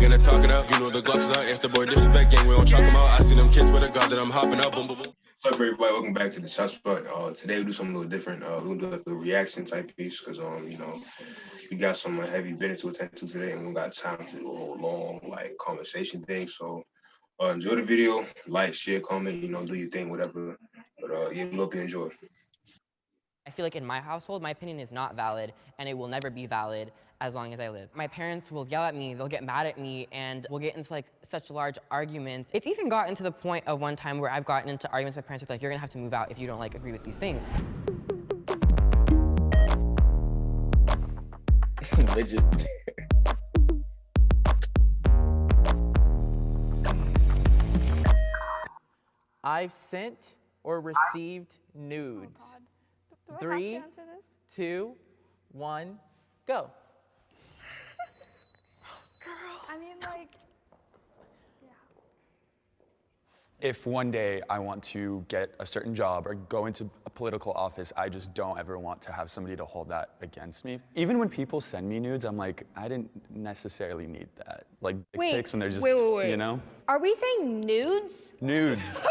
gonna talk it up. You know the Glock's out. It's the boy disrespect gang. We don't chalk them out. I see them kids with a god that I'm hopping up. Boom, boom, boom. What's up, everybody? Welcome back to the Shot Spot. Today we'll do something a little different. We're gonna do like a reaction type piece because you know, we got some heavy business to attend to today, and we got time to do a whole long like conversation thing. So enjoy the video, like, share, comment, you know, do your thing, whatever. But yeah, we hope you enjoy. I feel like in my household, my opinion is not valid, and it will never be valid as long as I live. My parents will yell at me, they'll get mad at me, and we'll get into like such large arguments. It's even gotten to the point of one time where I've gotten into arguments with my parents with like, you're gonna have to move out if you don't like agree with these things. Midget. I've sent or received nudes. Oh God. Do I 3, have to answer this? 2, 1, go. Girl. I mean, like, yeah. If one day I want to get a certain job or go into a political office, I just don't ever want to have somebody to hold that against me. Even when people send me nudes, I'm like, I didn't necessarily need that. Like dick pics when they're just, you know? Are we saying nudes? Nudes.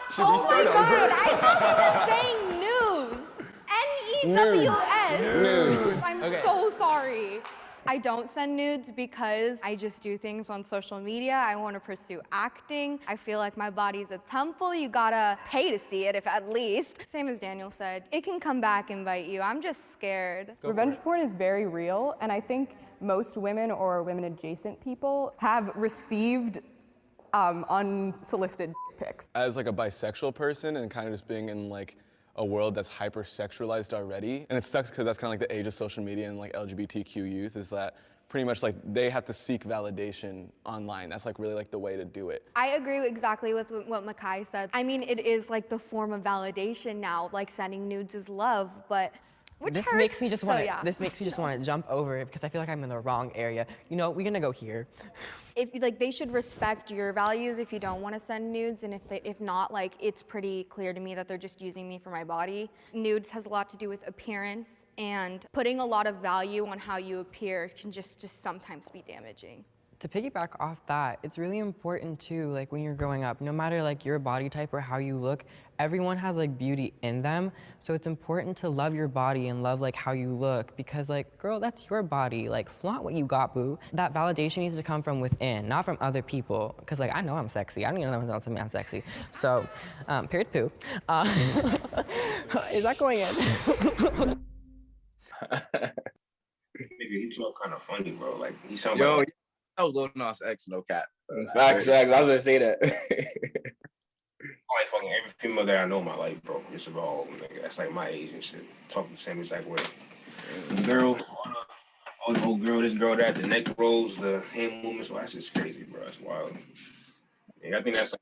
Should Oh we start my God, over? I thought we were saying news. N-E-W-S. Nudes. I'm Okay. so sorry. I don't send nudes because I just do things on social media. I want to pursue acting. I feel like my body's a temple. You gotta pay to see it, if at least. Same as Daniel said, it can come back and bite you. I'm just scared. Revenge porn is very real, and I think most women or women-adjacent people have received unsolicited pics. As like a bisexual person and kind of just being in like a world that's hyper-sexualized already, and it sucks because that's kind of like the age of social media and like LGBTQ youth, is that pretty much like they have to seek validation online. That's like really like the way to do it. I agree exactly with what Makai said. I mean, it is like the form of validation now, like sending nudes is love, but which This hurts, makes me just so want to. yeah. This makes me just want to jump over it because I feel like I'm in the wrong area. You know, we're gonna go here. If like they should respect your values if you don't want to send nudes, and if not, like it's pretty clear to me that they're just using me for my body. Nudes has a lot to do with appearance, and putting a lot of value on how you appear can just sometimes be damaging. To piggyback off that, it's really important too, like when you're growing up, no matter like your body type or how you look, everyone has like beauty in them. So it's important to love your body and love like how you look because like, girl, that's your body. Like flaunt what you got, boo. That validation needs to come from within, not from other people. Cause like, I know I'm sexy. I don't even know if tell me I'm sexy. So, period poo. Is that going in? Nigga, he talk kind of funny, bro. Like he sounds Yo, like that was Lil Nas X, no cap. Facts. I was gonna say that. like fucking every female that I know in my life, bro. Just about all of them, nigga. That's like my age and shit. Talk the same exact way. The girl, all the old girl, this girl, that, the neck rolls, the hand movements, well, that's just crazy, bro. That's wild. Yeah, I think that's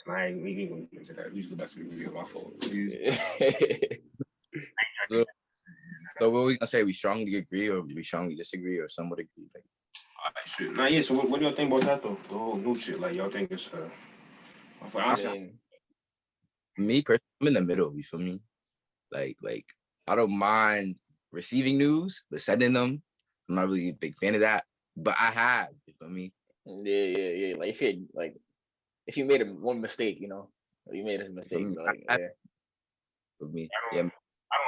like, I ain't even gonna get into that. We just go back to the video, my fault. Please. So what are we gonna say? We strongly agree or we strongly disagree or somewhat agree? Like, Alright, shit. Nah, yeah, so what do y'all think about that, though? The whole new shit, like, y'all think it's, me personally, I'm in the middle, you feel me? Like I don't mind receiving news, but sending them, I'm not really a big fan of that. But I have, you feel me? Yeah. Like if you made one mistake, you know, or you made a mistake. Like, yeah. For me, I don't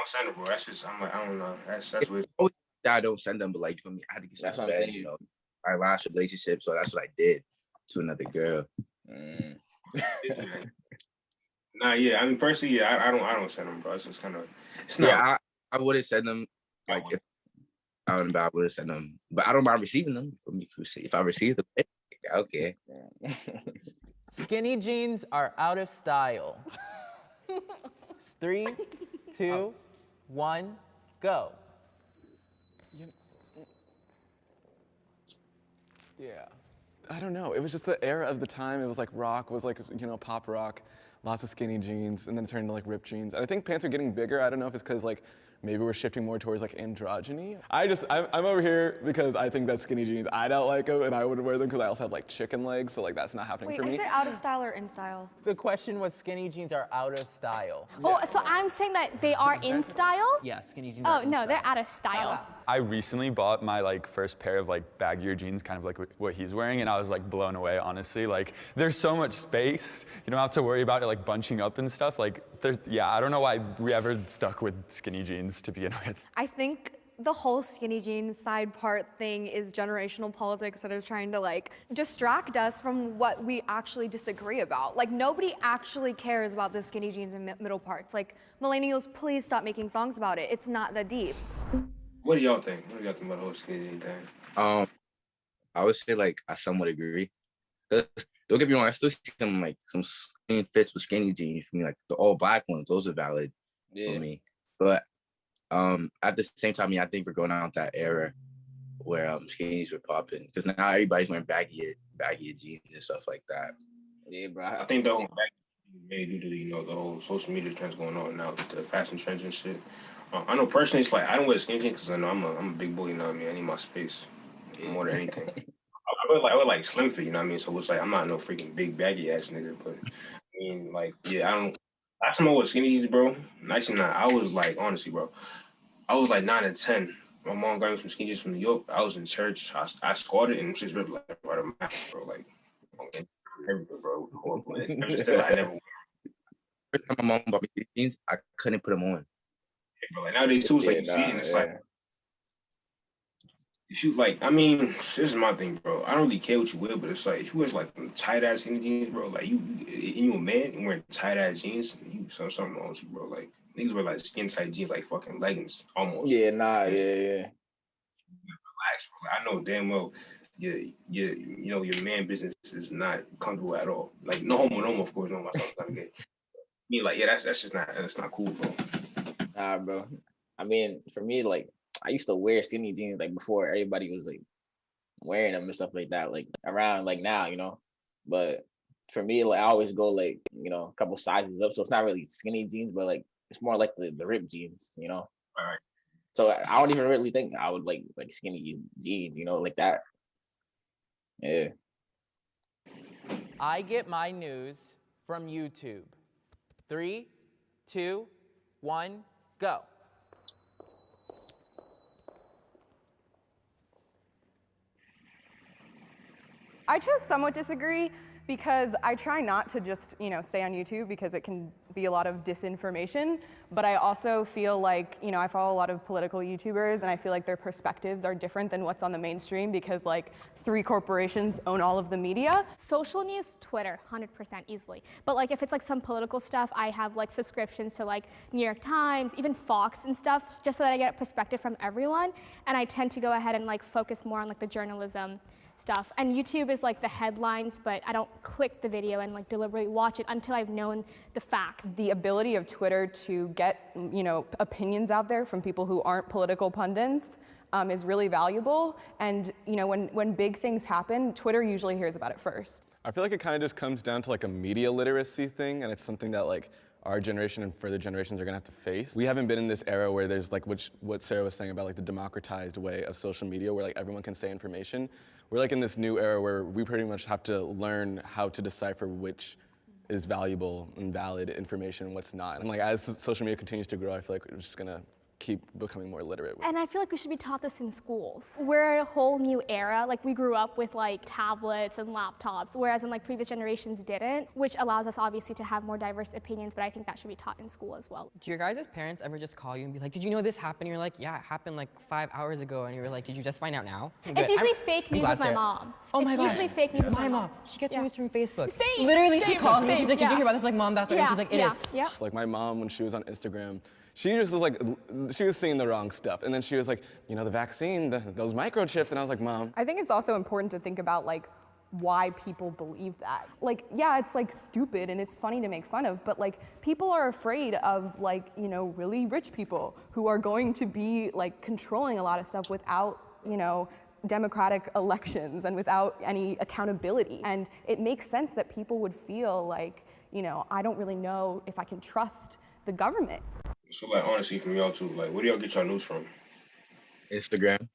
send them, bro. That's just, I'm like, I don't know. That's what I don't send them, but like for me, I had to get some That's what I'm saying. you know. Our last relationship, so that's what I did to another girl. Nah, yeah. I mean, personally, yeah, I don't send them, bro. It's just kind of, it's not. Yeah, I would have sent them. Like if I would have sent them, but I don't mind receiving them. For me, if I receive them, okay. Skinny jeans are out of style. 3, 2, 1, go. Yeah, I don't know. It was just the era of the time. It was like rock was like, you know, pop rock, lots of skinny jeans, and then it turned into like ripped jeans. And I think pants are getting bigger. I don't know if it's because like maybe we're shifting more towards like androgyny. I'm over here because I think that skinny jeans, I don't like them, and I wouldn't wear them because I also have like chicken legs, so like that's not happening for me. Wait, is it out of style or in style? The question was skinny jeans are out of style. Oh, so I'm saying that they are in style? Yeah, skinny jeans Oh, are in no, style. they're out of style. I recently bought my like first pair of like baggier jeans, kind of like what he's wearing, and I was like blown away, honestly. Like there's so much space. You don't have to worry about it like bunching up and stuff. Like yeah, I don't know why we ever stuck with skinny jeans to begin with. I think the whole skinny jeans side part thing is generational politics that are trying to like distract us from what we actually disagree about. Like nobody actually cares about the skinny jeans and middle parts. Like millennials, please stop making songs about it. It's not that deep. What do y'all think? What do y'all think about the whole skinny jean thing? I would say like I somewhat agree. 'Cause don't get me wrong, I still see some skinny fits with skinny jeans for me, like the all black ones. Those are valid for me. But at the same time, I think we're going out that era where skinnies were popping because now everybody's wearing baggy jeans and stuff like that. Yeah, bro. I think the whole baggy due to the whole social media trends going on now, the fashion trends and shit. I know personally, it's like I don't wear skinny jeans because I know I'm a big boy. You know what I mean? I need my space more than anything. I wear like slim fit. You know what I mean? So it's like I'm not no freaking big baggy ass nigga, but I mean like yeah, I don't. Last time I wore skinny jeans, bro. Actually, not. I was like honestly, bro. I was like 9 and 10. My mom got me some skinny jeans from New York. I was in church. I squatted and shit ripped like right on my mouth, bro. Like everywhere, bro. It was horrible. I'm just still I never. First time my mom bought me these jeans, I couldn't put them on. Bro, like nowadays too, it's like you see it and it's like if you like, I mean, this is my thing, bro. I don't really care what you wear, but it's like if you wear like tight ass skinny jeans, bro, like you a man and wearing tight ass jeans, you something wrong with you, bro. Like niggas wear like skin tight jeans, like fucking leggings, almost. Yeah, Relax, bro. I know damn well, your man business is not comfortable at all. Like no homo, of course, no myself not gay. I mean, like yeah, that's just not cool, bro. Nah, bro. I mean, for me, like I used to wear skinny jeans like before everybody was like wearing them and stuff like that, like around like now, you know. But for me, like I always go like, you know, a couple sizes up. So it's not really skinny jeans, but like it's more like the ripped jeans, you know. All right. So I don't even really think I would like skinny jeans, you know, like that. Yeah. I get my news from YouTube. 3, 2, 1, go. I just somewhat disagree because I try not to just, stay on YouTube because it can be a lot of disinformation, but I also feel like, I follow a lot of political YouTubers and I feel like their perspectives are different than what's on the mainstream because like 3 corporations own all of the media. Social news, Twitter, 100% easily. But like if it's like some political stuff, I have like subscriptions to like New York Times, even Fox and stuff, just so that I get a perspective from everyone. And I tend to go ahead and like focus more on like the journalism stuff. And YouTube is like the headlines, but I don't click the video and like deliberately watch it until I've known the facts. The ability of Twitter to get, opinions out there from people who aren't political pundits is really valuable. And, when big things happen, Twitter usually hears about it first. I feel like it kind of just comes down to like a media literacy thing, and it's something that like our generation and further generations are gonna have to face. We haven't been in this era where there's like what Sarah was saying about like the democratized way of social media where like everyone can say information. We're like in this new era where we pretty much have to learn how to decipher which is valuable and valid information and what's not. And like as social media continues to grow, I feel like we're just gonna keep becoming more literate. And I feel like we should be taught this in schools. We're in a whole new era. Like we grew up with like tablets and laptops, whereas in like previous generations didn't, which allows us obviously to have more diverse opinions, but I think that should be taught in school as well. Do your guys' parents ever just call you and be like, did you know this happened? You're like, yeah, it happened like 5 hours ago. And you're like, did you just find out now? It's usually fake news with my mom. Oh my gosh. It's usually fake news with my mom. She gets news from Facebook. Same, Literally, same, she calls me. same, She's like, did you hear about this? Like, mom, that's right. And she's like, it is. Yeah. Like my mom, when she was on Instagram, she just was like, she was seeing the wrong stuff. And then she was like, the vaccine, those microchips. And I was like, Mom. I think it's also important to think about like why people believe that. Like, yeah, it's like stupid and it's funny to make fun of, but like people are afraid of like, really rich people who are going to be like controlling a lot of stuff without, democratic elections and without any accountability. And it makes sense that people would feel like, I don't really know if I can trust the government. So like honestly from y'all too, like where do y'all get your news from? Instagram.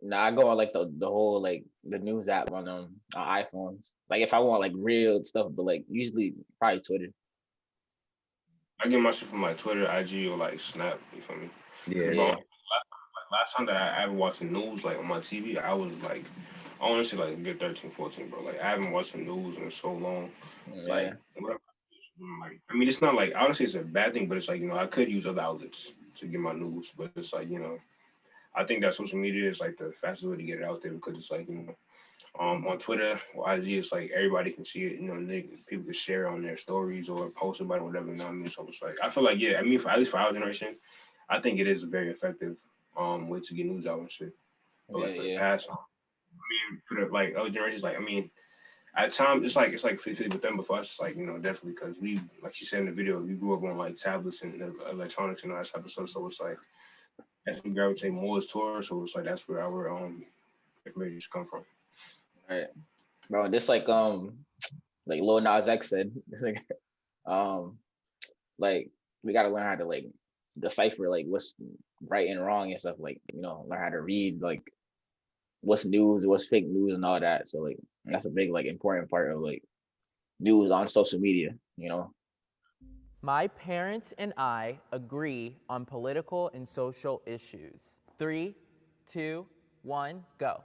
Nah, I go on like the whole like the news app on iPhones. Like if I want like real stuff, but like usually probably Twitter. I get my shit from like Twitter, IG, or like Snap. You feel me? Yeah. last time that I ever watched the news like on my TV, I was like, I want to say like a good 13, 14, bro. Like I haven't watched the news in so long. Yeah, Like, like I mean, it's not like honestly it's a bad thing, but it's like I could use other outlets to get my news, but it's like I think that social media is like the fastest way to get it out there because it's like on Twitter or IG, it's like everybody can see it. People can share on their stories or post about it, whatever. You know what I mean? So it's like I feel like yeah, I mean, at least for our generation, I think it is a very effective way to get news out and shit. But yeah, like for the yeah. past, I mean, for the like other generations, like I mean, at times it's like 50 with them, but for us, it's like definitely because we, like she said in the video, we grew up on like tablets and electronics and all that type of stuff. So it's like as we gravitate more towards, so it's like that's where our information come from. Right, bro. This like Lil Nas X said, um, like we gotta learn how to like decipher like what's right and wrong and stuff. Like learn how to read like what's news, what's fake news, and all that. So like that's a big like important part of like news on social media. My parents and I agree on political and social issues. 3, 2, 1, go.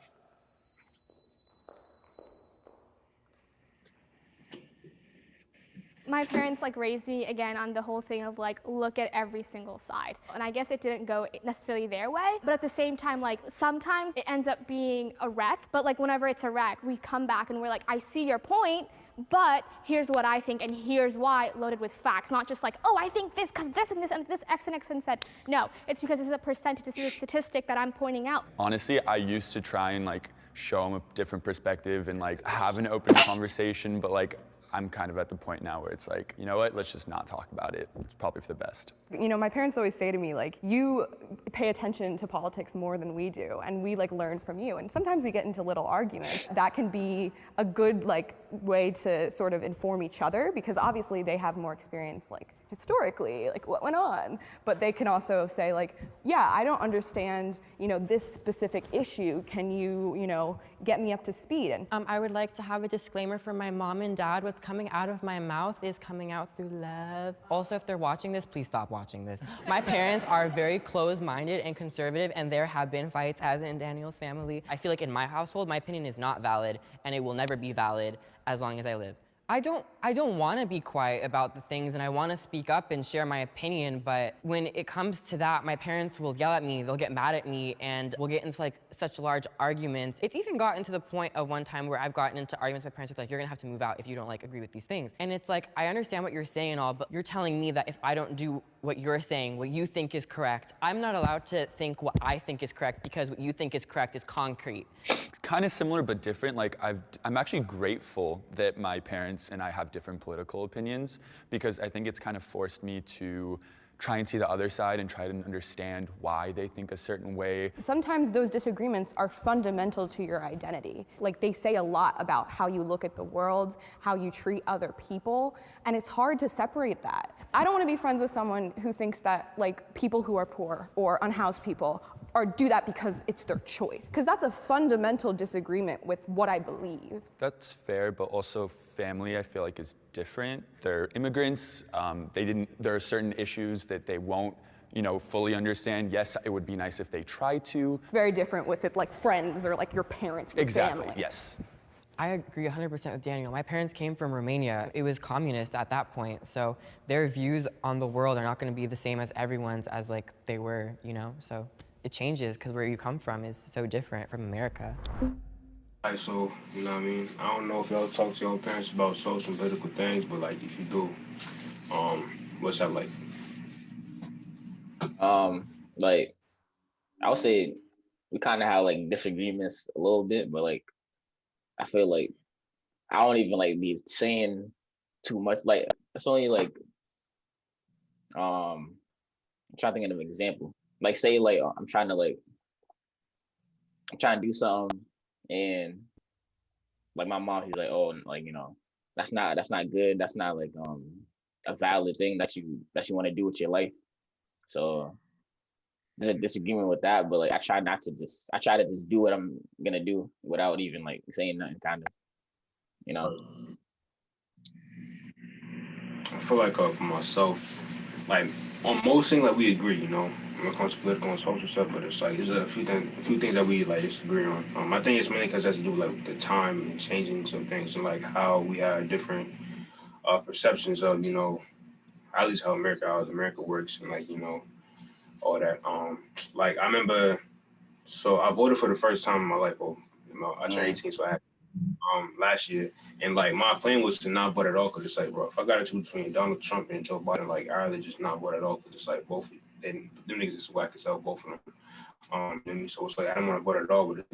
My parents like raised me again on the whole thing of like look at every single side, and I guess it didn't go necessarily their way, but at the same time like sometimes it ends up being a wreck, but like whenever it's a wreck we come back and we're like, I see your point, but here's what I think and here's why, loaded with facts, not just like, oh, I think this because this and this and this X and X and said. No, it's because this is a percentage, this is a statistic that I'm pointing out. Honestly, I used to try and like show them a different perspective and like have an open conversation, but like I'm kind of at the point now where it's like, you know what, let's just not talk about it. It's probably for the best. My parents always say to me, like, you pay attention to politics more than we do, and we like learn from you. And sometimes we get into little arguments. That can be a good like way to sort of inform each other, because obviously they have more experience like historically, like what went on. But they can also say like, yeah, I don't understand, this specific issue. Can you, get me up to speed? And I would like to have a disclaimer for my mom and dad. What's coming out of my mouth is coming out through love. Also, if they're watching this, please stop watching this. My parents are very closed-minded and conservative, and there have been fights, as in Daniel's family. I feel like in my household, my opinion is not valid, and it will never be valid as long as I live. I don't want to be quiet about the things, and I want to speak up and share my opinion, but when it comes to that, my parents will yell at me, they'll get mad at me, and we'll get into like such large arguments. It's even gotten to the point of one time where I've gotten into arguments with my parents with like, you're gonna have to move out if you don't like agree with these things. And it's like, I understand what you're saying and all, but you're telling me that if I don't do what you're saying, what you think is correct, I'm not allowed to think what I think is correct because what you think is correct is concrete. It's kind of similar but different. Like I'm actually grateful that my parents and I have different political opinions, because I think it's kind of forced me to try and see the other side and try to understand why they think a certain way. sometimes those disagreements are fundamental to your identity. Like they say a lot about how you look at the world, how you treat other people, and it's hard to separate that. I don't want to be friends with someone who thinks that like people who are poor or unhoused people do that because it's their choice. Because that's a fundamental disagreement with what I believe. That's fair, but also family, I feel like, is different. They're immigrants. There are certain issues that they won't, fully understand. Yes, it would be nice if they try to. It's very different with it, like friends or like your parents, your Exactly, family. yes. I agree 100% with Daniel. My parents came from Romania. It was communist at that point, so their views on the world are not going to be the same as everyone's as like they were, so it changes because where you come from is so different from America. Like, so, you know what I mean? I don't know if y'all talk to your parents about social and political things, but like if you do, what's that like? Like I would say we kind of have like disagreements a little bit, but like I feel like I don't even like be saying too much. Like it's only like I'm trying to think of an example. Like say like I'm trying to do something, and like my mom, she's like, oh, like that's not good. That's not like a valid thing that you want to do with your life. So there's a disagreement with that, but like I try to just do what I'm gonna do without even like saying nothing, kind of. I feel like for myself, like on most things, like we agree, when it comes to political and social stuff, but it's like there's a few things that we like disagree on. I think it's mainly because it has to do with like the time and changing some things and like how we have different perceptions of at least how America works and like all that. Like I remember, so I voted for the first time in my life. Well, I turned 18, so I had last year, and like my plan was to not vote at all because it's like, bro, if I got to choose between Donald Trump and Joe Biden, like I rather just not vote at all because it's like both, and them niggas is whack as hell, both of them. And so it's like I don't want to vote at all, but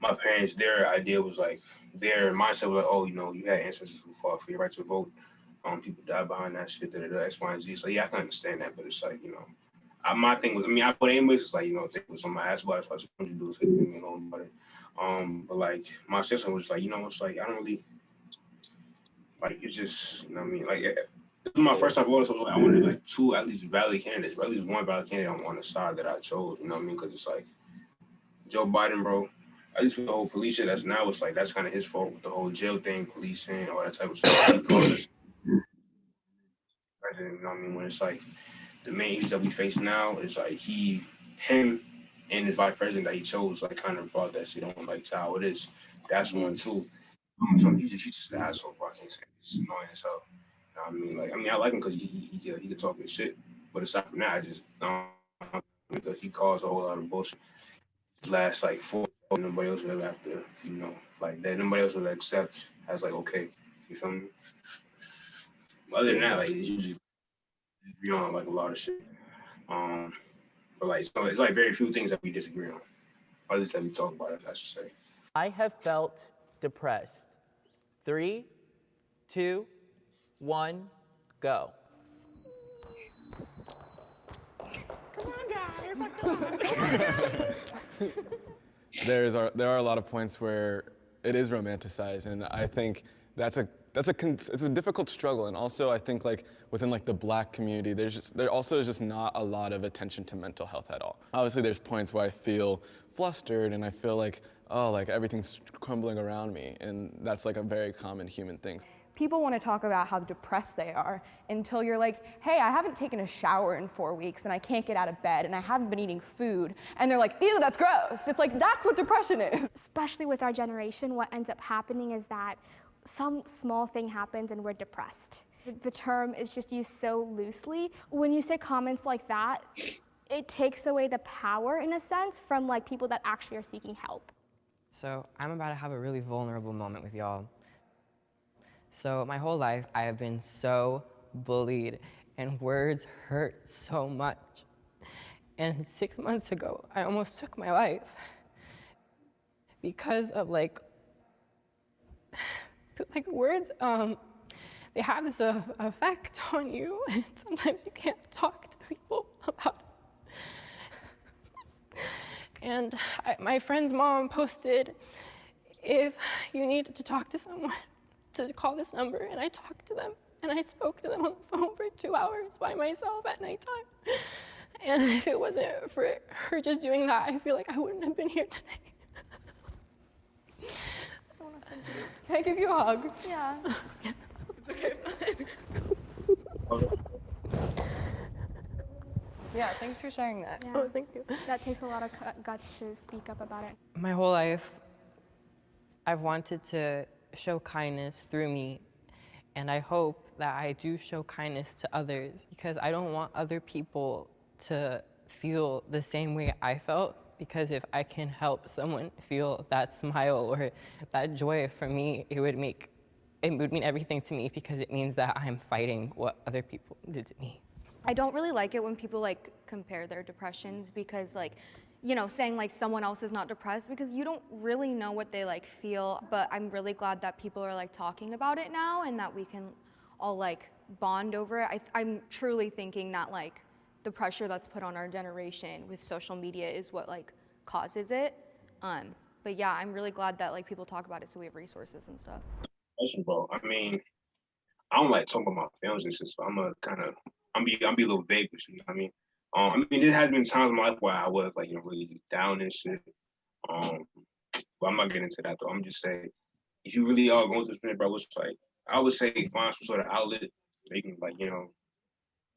my parents, their idea was like their mindset was like, oh, you had ancestors who fought for your right to vote. People died behind that shit, X, Y, and Z. So yeah, I can understand that, but it's like, my thing was, I mean, I put anyways, it's like, if it was on my ass, what I was going to do is leave me alone about it. But like my sister was like, it's like I don't really like it's just, what I mean, like this was my first time voting, so it was like I wanted like two at least valid candidates, or at least one valid candidate on the side that I chose. You know what I mean? Because it's like Joe Biden, bro. At least with the whole police shit that's now, it's like that's kind of his fault with the whole jail thing, policing, all that type of stuff. He called us president. You know what I mean? When it's like the main issues that we face now is like him and his vice president that he chose like kind of brought that shit on like to how it is. That's one too. So he's just an asshole, bro. I can't say he's annoying as hell. You know what I mean? Like I like him because he could talk his shit. But aside from that, I just because he caused a whole lot of bullshit. Last like 4, nobody else will have to, like that. Nobody else will accept as like okay. You feel me? Other than that, like it's usually beyond like a lot of shit. Um, but like so it's like very few things that we disagree on. Or at least that we talk about it, I should say. I have felt depressed. 3, 2, 1, go. Come on, guys. Come on. There are a lot of points where it is romanticized, and I think it's a difficult struggle. And also I think like within like the Black community, there also is just not a lot of attention to mental health at all. Obviously there's points where I feel flustered and I feel like, oh, like everything's crumbling around me, and that's like a very common human thing. People want to talk about how depressed they are until you're like, hey, I haven't taken a shower in 4 weeks and I can't get out of bed and I haven't been eating food. And they're like, ew, that's gross. It's like, that's what depression is. Especially with our generation, what ends up happening is that some small thing happens and we're depressed. The term is just used so loosely. When you say comments like that, it takes away the power, in a sense, from like people that actually are seeking help. So I'm about to have a really vulnerable moment with y'all. So my whole life, I have been so bullied, and words hurt so much. And 6 months ago, I almost took my life because of like words, they have this effect on you, and sometimes you can't talk to people about it. And my friend's mom posted, if you need to talk to someone, to call this number, and I talked to them, and I spoke to them on the phone for 2 hours by myself at nighttime. And if it wasn't for her just doing that, I feel like I wouldn't have been here today. Can I give you a hug? Yeah. It's okay. Yeah, thanks for sharing that. Yeah. Oh, thank you. That takes a lot of guts to speak up about it. My whole life, I've wanted to show kindness through me, and I hope that I do show kindness to others, because I don't want other people to feel the same way I felt, because if I can help someone feel that smile or that joy, for me, it would mean everything to me, because it means that I'm fighting what other people did to me. I don't really like it when people like compare their depressions, because like, saying like someone else is not depressed, because you don't really know what they like feel. But I'm really glad that people are like talking about it now, and that we can all like bond over it. I'm truly thinking that like the pressure that's put on our generation with social media is what like causes it. But yeah, I'm really glad that like people talk about it, so we have resources and stuff. Listen, bro. I mean, I don't like talking about my feelings and shit, so I'm be a little vague with you. You know what I mean? I mean, there has been times in my life where I was like, really down and shit. But I'm not getting into that though. I'm just saying, if you really are going through this, bro, it's like I would say find some sort of outlet that you can like,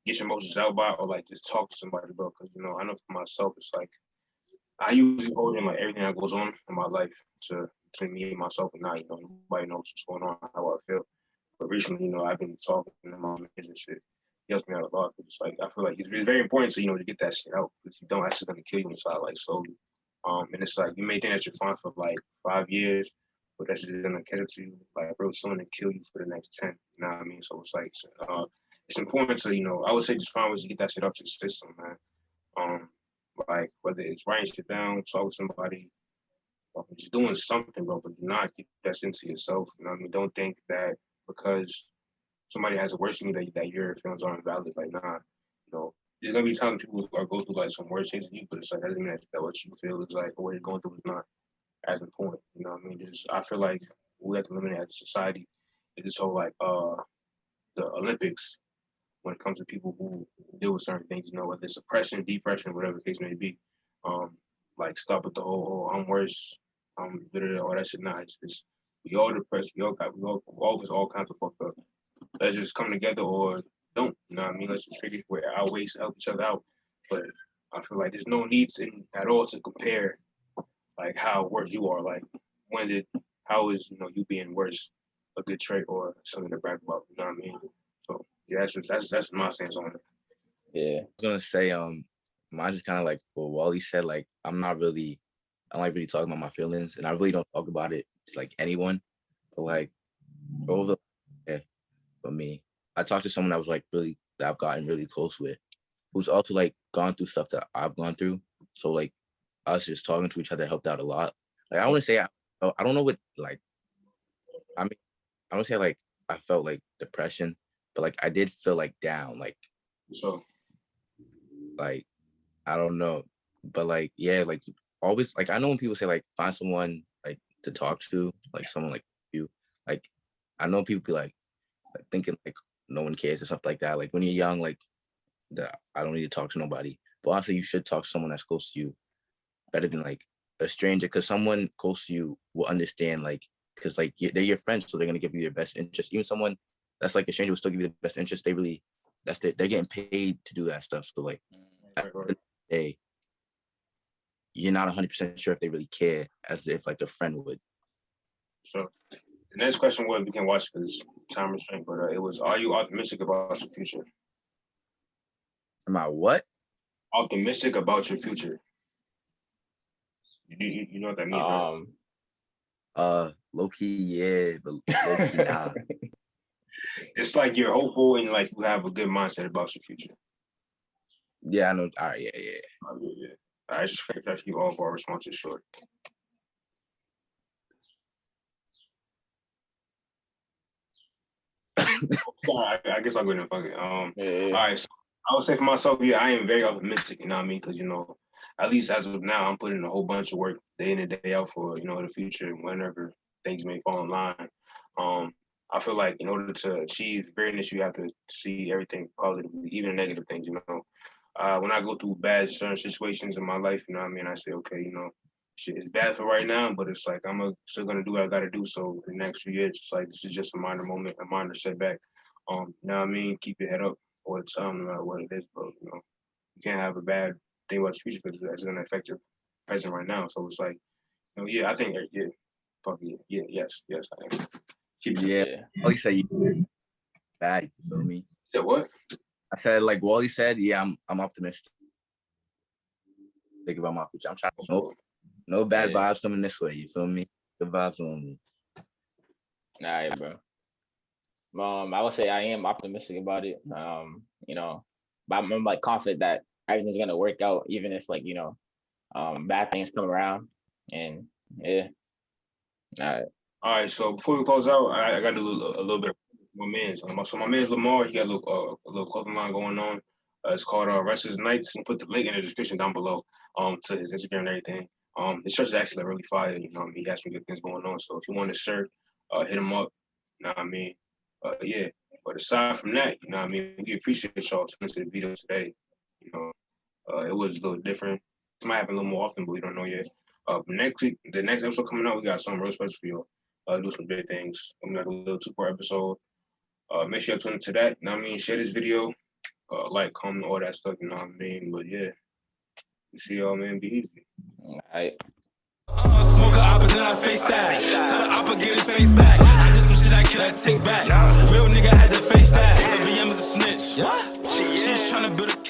get your emotions out by, or like just talk to somebody, bro. Because you know, I know for myself, it's like I usually hold in like everything that goes on in my life to between me and myself, and not, you know, nobody knows what's going on, how I feel. But recently, you know, I've been talking to my man and shit. He helps me out a lot. It's like I feel like it's very important to, you know, to get that shit out. If you don't, that's just gonna kill you inside, like slowly. And it's like you may think that you're fine for like 5 years, but that's just gonna catch up to you like real soon and kill you for the next 10. You know what I mean? So it's like it's important to, you know, I would say just find ways to get that shit up to the system, man. Um, like whether it's writing shit down, talk to somebody, or just doing something, bro. But do not keep that into yourself. You know what I mean? Don't think that because somebody has it worse than you that your feelings aren't valid. Like, nah, you know, there's gonna be times people are go through like some worse things than you, but it's like that doesn't mean that what you feel is like or what you're going through is not as important. You know what I mean? Just I feel like we have to eliminate as a society is this whole like the Olympics when it comes to people who deal with certain things, you know, whether it's oppression, depression, whatever the case may be. Like stop with the whole, oh, I'm worse, all that shit. Nah, it's just we all depressed, we all of us all kinds of fucked up. Let's just come together or don't. You know what I mean? Let's just figure where our ways to help each other out. But I feel like there's no need at all to compare like how worse you are. Like how is, you know, you being worse a good trait or something to brag about? You know what I mean? So yeah, that's my stance on it. Yeah. I was gonna say, mine's just kind of like what Wally said. Like, I don't like really talking about my feelings, and I really don't talk about it to like anyone. But like over, yeah, for me, I talked to someone that I've gotten really close with, who's also like gone through stuff that I've gone through. So like us just talking to each other helped out a lot. Like I want to say I don't know what like I mean I don't say like I felt like depression, but like I did feel like down, So like I don't know, but like yeah, like always like I know when people say like find someone like to talk to, like someone like you, like I know people be like thinking like no one cares or stuff like that. Like when you're young, like that I don't need to talk to nobody. But honestly, you should talk to someone that's close to you better than like a stranger, because someone close to you will understand, like because like they're your friends, so they're gonna give you their best interest. Even someone that's like a stranger will still give you the best interest. They're getting paid to do that stuff. So like at the end of the day, you're not 100% sure if they really care as if like a friend would. So the next question was, we can watch because time restraint, but it was, are you optimistic about your future? Am I what? Optimistic about your future. You know what that means, right? Low key, yeah, but low key, nah. It's like you're hopeful and like you have a good mindset about your future. Yeah, I know. All right, yeah. Yeah. I just try to keep all of our responses short. I guess I'll go ahead and fuck it. All right. So I would say for myself, yeah, I am very optimistic. You know what I mean? Because you know, at least as of now, I'm putting a whole bunch of work day in and day out for, you know, the future, whenever things may fall in line. I feel like in order to achieve greatness, you have to see everything positively, even negative things. You know, when I go through certain situations in my life, you know what I mean, I say, okay, you know, shit is bad for right now, but it's like still gonna do what I gotta do. So in the next few years, it's like this is just a minor moment, a minor setback. You know what I mean? Keep your head up all the time, no matter what it is, bro. You know, you can't have a bad thing about your future because that's gonna affect your present right now. So it's like, you know, yeah, I think, yeah, fuck yeah, yes, I am. Yeah, Wally said you bad. You feel me? Said what? I said like Wally said, yeah, I'm optimistic. Think about my future. I'm trying to no bad vibes coming this way. You feel me? Good vibes only. All right, bro. I would say I am optimistic about it. You know, but I'm like confident that everything's gonna work out, even if like, you know, bad things come around. And yeah. All right. So before we close out, I got to do a little bit of my man's. So my man's Lamar, he got a little clothing line going on. It's called Wrestlers Nights. I'll put the link in the description down below. To his Instagram and everything. The shirt is actually really fire. You know, he has some good things going on. So if you want a shirt, hit him up. You know what I mean? Yeah. But aside from that, you know what I mean, we appreciate y'all tuning to the video today. You know, it was a little different. It might happen a little more often, but we don't know yet. Next week, the next episode coming out, we got something real special for you. Do some big things. I'm gonna have a little 2-part episode. Make sure you tune into that. You know what I mean? Share this video. like, comment, all that stuff, you know what I mean? But yeah, you see y'all, man, be easy. All right. Smoke a op and then I face that. Tell the op get his face back. I did some shit I cannot take back. Real nigga had to face that. BM is a snitch. She's trying to build a case.